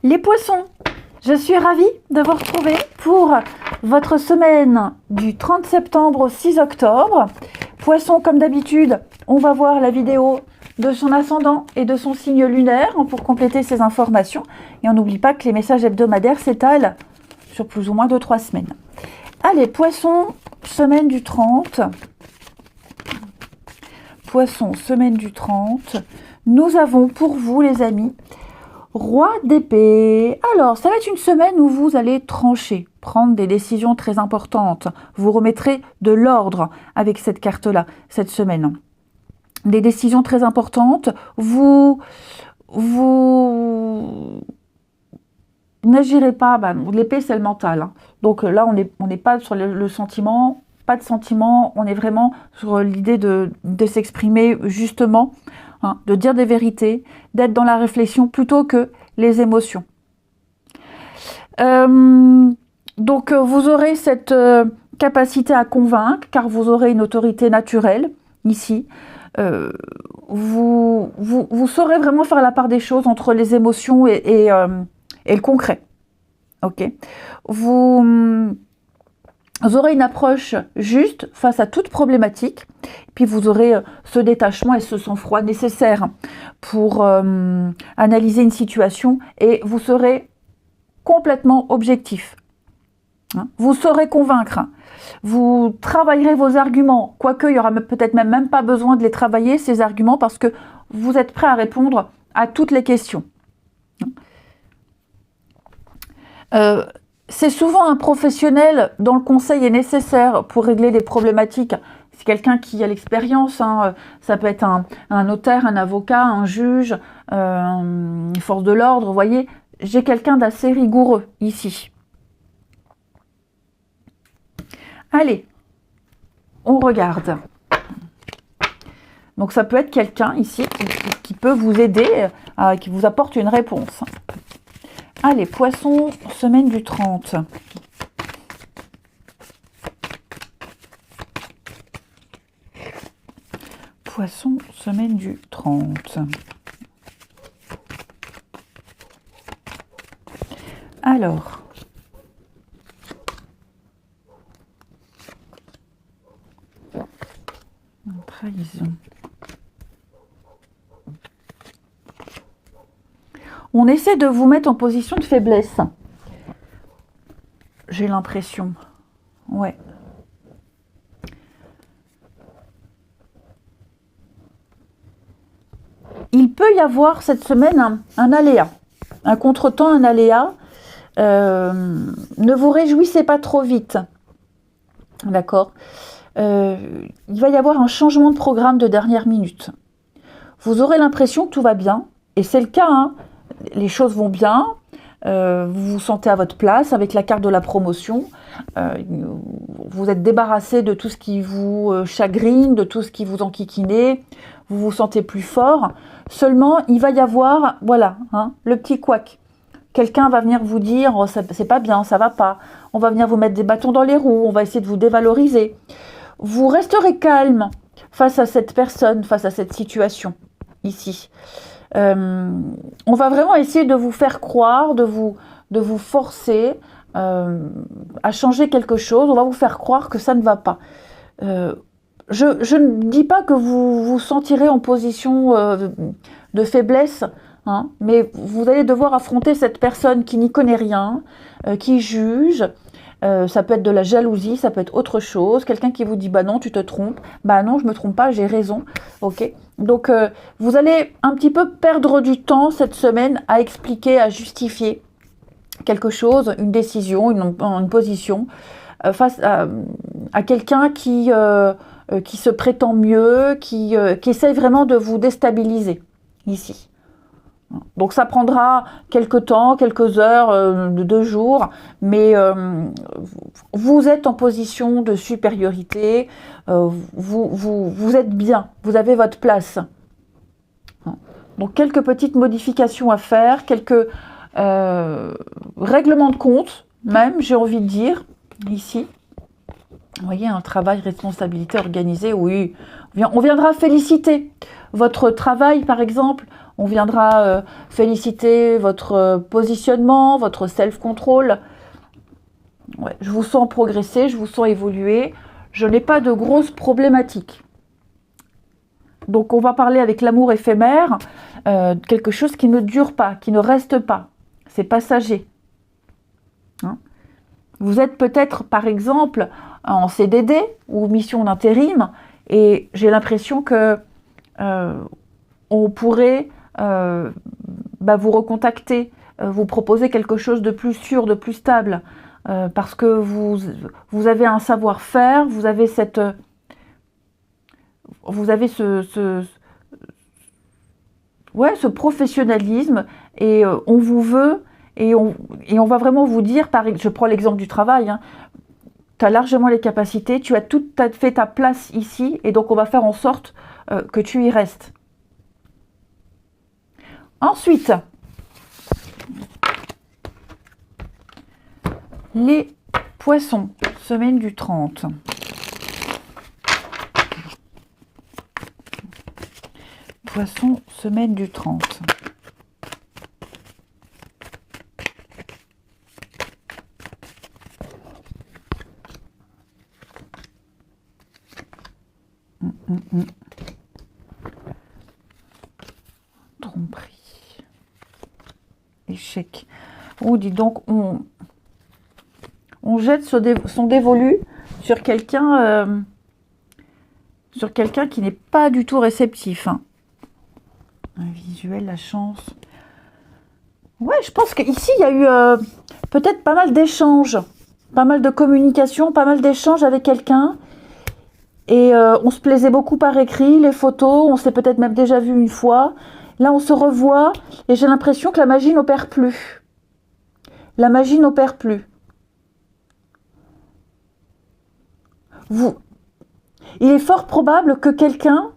Les poissons, je suis ravie de vous retrouver pour votre semaine du 30 septembre au 6 octobre. Poisson, comme d'habitude, on va voir la vidéo de son ascendant et de son signe lunaire pour compléter ces informations. Et on n'oublie pas que les messages hebdomadaires s'étalent sur plus ou moins 2-3 semaines. Allez, Poisson, semaine du 30. Poisson, semaine du 30. Nous avons pour vous, les amis, Roi d'épée. Alors, ça va être une semaine où vous allez trancher, prendre des décisions très importantes. Vous remettrez de l'ordre avec cette carte-là, cette semaine. Des décisions très importantes. Vous n'agirez pas. L'épée, c'est le mental. Hein. Donc là, on n'est pas sur le sentiment, pas de sentiment. On est vraiment sur l'idée de s'exprimer justement. Hein, de dire des vérités, d'être dans la réflexion plutôt que les émotions. Donc vous aurez cette capacité à convaincre, car vous aurez une autorité naturelle ici. Vous saurez vraiment faire la part des choses entre les émotions et le concret. Ok. Vous aurez une approche juste face à toute problématique, puis vous aurez ce détachement et ce sang-froid nécessaire pour analyser une situation et vous serez complètement objectif. Vous saurez convaincre, vous travaillerez vos arguments, quoique il n'y aura peut-être même pas besoin de les travailler, ces arguments, parce que vous êtes prêt à répondre à toutes les questions. C'est souvent un professionnel dont le conseil est nécessaire pour régler des problématiques. C'est quelqu'un qui a l'expérience, hein. Ça peut être un notaire, un avocat, un juge, une force de l'ordre, vous voyez. J'ai quelqu'un d'assez rigoureux ici. Allez, on regarde. Donc ça peut être quelqu'un ici qui peut vous aider, qui vous apporte une réponse. Allez, Poisson, semaine du 30. Poisson, semaine du 30. Alors. Trahison. On essaie de vous mettre en position de faiblesse. J'ai l'impression. Ouais. Il peut y avoir cette semaine un aléa. Un contretemps, un aléa. Ne vous réjouissez pas trop vite. D'accord ? Il va y avoir un changement de programme de dernière minute. Vous aurez l'impression que tout va bien. Et c'est le cas, hein. Les choses vont bien, vous vous sentez à votre place avec la carte de la promotion, vous êtes débarrassé de tout ce qui vous chagrine, de tout ce qui vous enquiquinait, vous vous sentez plus fort. Seulement, il va y avoir, voilà, hein, le petit couac. Quelqu'un va venir vous dire, oh, c'est pas bien, ça va pas. On va venir vous mettre des bâtons dans les roues, on va essayer de vous dévaloriser. Vous resterez calme face à cette personne, face à cette situation, ici. On va vraiment essayer de vous faire croire, de vous forcer à changer quelque chose. On va vous faire croire que ça ne va pas. Je ne dis pas que vous vous sentirez en position de faiblesse, hein, mais vous allez devoir affronter cette personne qui n'y connaît rien, qui juge. Ça peut être de la jalousie, ça peut être autre chose. Quelqu'un qui vous dit « bah non, tu te trompes ». Bah non, je me trompe pas, j'ai raison. Ok. Donc, vous allez un petit peu perdre du temps cette semaine à expliquer, à justifier quelque chose, une décision, une position, face à quelqu'un qui se prétend mieux, qui essaye vraiment de vous déstabiliser ici. Donc ça prendra quelques temps, quelques heures, 2 jours, mais vous êtes en position de supériorité, vous êtes bien, vous avez votre place. Donc quelques petites modifications à faire, quelques règlements de compte, même j'ai envie de dire, ici. Vous voyez, un travail, responsabilité, organisé, oui. On viendra féliciter votre travail, par exemple. On viendra féliciter votre positionnement, votre self-control. Ouais, je vous sens progresser, je vous sens évoluer. Je n'ai pas de grosses problématiques. Donc, on va parler avec l'amour éphémère, quelque chose qui ne dure pas, qui ne reste pas. C'est passager. Hein? Vous êtes peut-être, par exemple, en CDD ou mission d'intérim, et j'ai l'impression que on pourrait vous recontacter, vous proposer quelque chose de plus sûr, de plus stable, parce que vous avez un savoir-faire, vous avez ce professionnalisme, et on vous veut, et on va vraiment vous dire, je prends l'exemple du travail, hein, tu as largement les capacités, tu as tout fait ta place ici, et donc on va faire en sorte que tu y restes. Ensuite, les poissons, semaine du 30. Poissons, semaine du 30. Tromperie. Échec. Oh, dis donc, on jette son dévolu sur quelqu'un qui n'est pas du tout réceptif. Hein. Un visuel, la chance. Ouais, je pense qu'ici, il y a eu peut-être pas mal d'échanges, pas mal de communication, pas mal d'échanges avec quelqu'un. Et on se plaisait beaucoup par écrit, les photos, on s'est peut-être même déjà vu une fois. Là, on se revoit et j'ai l'impression que la magie n'opère plus. La magie n'opère plus. Il est fort probable que quelqu'un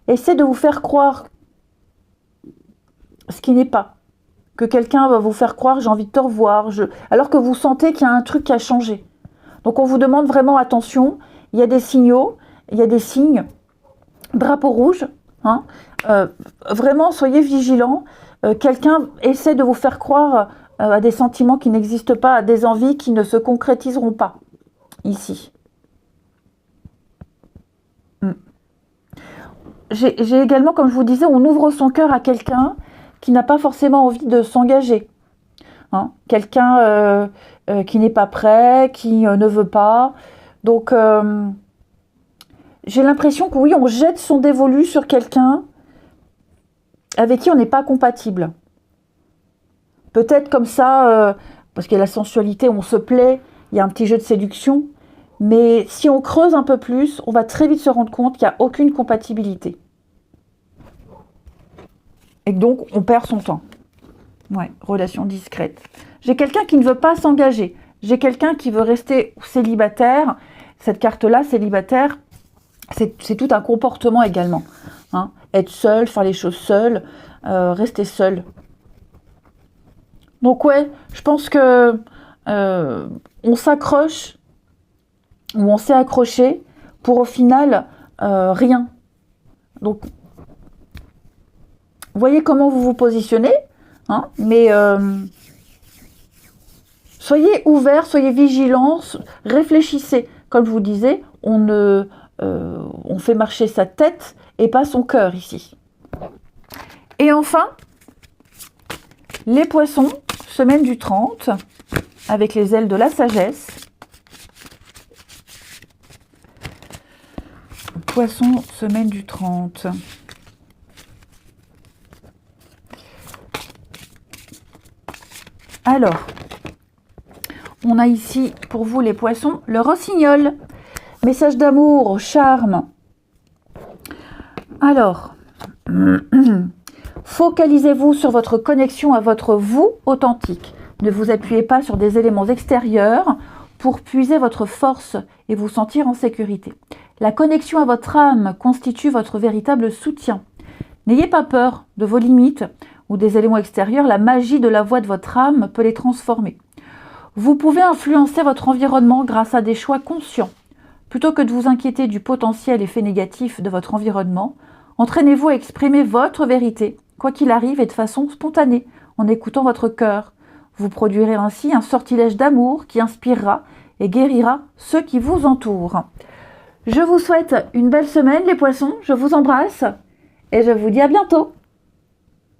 essaie de vous faire croire ce qui n'est pas. Que quelqu'un va vous faire croire, j'ai envie de te revoir, alors que vous sentez qu'il y a un truc qui a changé. Donc on vous demande vraiment attention, il y a des signaux, il y a des signes, drapeau rouge, hein, vraiment soyez vigilants, quelqu'un essaie de vous faire croire à des sentiments qui n'existent pas, à des envies qui ne se concrétiseront pas, ici. J'ai également, comme je vous disais, on ouvre son cœur à quelqu'un qui n'a pas forcément envie de s'engager. Hein, quelqu'un qui n'est pas prêt, qui ne veut pas. Donc, j'ai l'impression que oui, on jette son dévolu sur quelqu'un avec qui on n'est pas compatible. Peut-être comme ça, parce qu'il y a la sensualité, on se plaît, il y a un petit jeu de séduction. Mais si on creuse un peu plus, on va très vite se rendre compte qu'il n'y a aucune compatibilité. Et donc, on perd son temps. Ouais, relation discrète. J'ai quelqu'un qui ne veut pas s'engager. J'ai quelqu'un qui veut rester célibataire. Cette carte-là, célibataire, c'est tout un comportement également. Hein. Être seul, faire les choses seul, rester seul. Donc ouais, je pense que on s'accroche, ou on s'est accroché pour au final rien. Donc, voyez comment vous vous positionnez, hein, mais soyez ouverts, soyez vigilants, réfléchissez. Comme je vous disais, on fait marcher sa tête et pas son cœur ici. Et enfin, les poissons, semaine du 30, avec les ailes de la sagesse. Poisson, semaine du 30. Alors, on a ici pour vous les poissons, le rossignol. Message d'amour, charme. Alors, focalisez-vous sur votre connexion à votre vous authentique. Ne vous appuyez pas sur des éléments extérieurs pour puiser votre force et vous sentir en sécurité. La connexion à votre âme constitue votre véritable soutien. N'ayez pas peur de vos limites ou des éléments extérieurs. La magie de la voix de votre âme peut les transformer. Vous pouvez influencer votre environnement grâce à des choix conscients. Plutôt que de vous inquiéter du potentiel effet négatif de votre environnement, entraînez-vous à exprimer votre vérité, quoi qu'il arrive et de façon spontanée, en écoutant votre cœur. Vous produirez ainsi un sortilège d'amour qui inspirera et guérira ceux qui vous entourent. Je vous souhaite une belle semaine les poissons, je vous embrasse et je vous dis à bientôt.